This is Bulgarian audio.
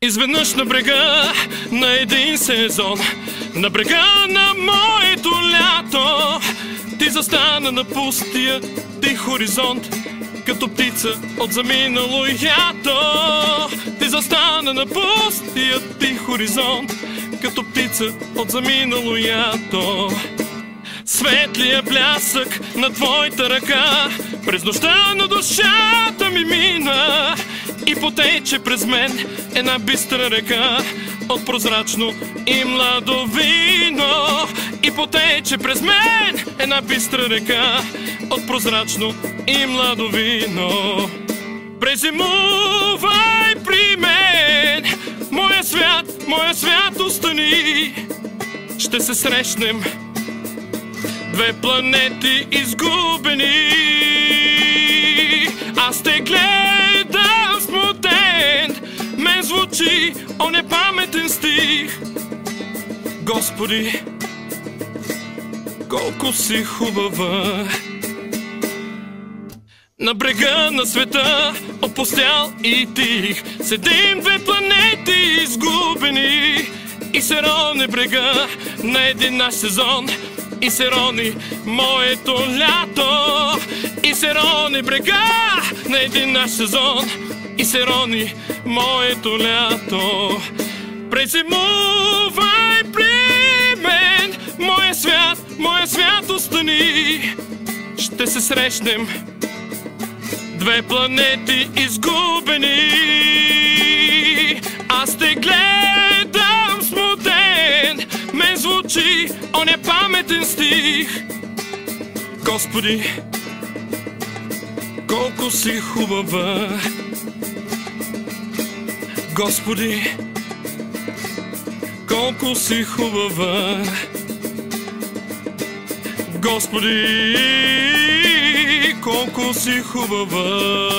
Изведнъж на брега на един сезон, на брега на моето лято, ти застана на пустия ти хоризонт, като птица от заминало ято. Ти застана на пустия ти хоризонт, като птица от заминало ято. Светлия блясък на твоята ръка през нощта на душата ми мина и потече през мен една бистра река от прозрачно и младо вино. И потече през мен една бистра река от прозрачно и младо вино. Презимувай при мен, моя свят остани. Ще се срещнем, две планети изгубени. Аз те гледам смутен, мен звучи оня паметен стих. Господи, колко си хубава. На брега на света, опустял и тих, седим две планети изгубени. И се рони брега на един наш сезон, и се рони моето лято. И се рони брега на един наш сезон, и се рони моето лято. Презимувай при мен, моя свят остани. Ще се срещнем, две планети изгубени. Аз те гледам смутен, мен звучи оня паметен стих. Господи, колко си хубава. Господи, колко си хубава. Господи, колко си хубава.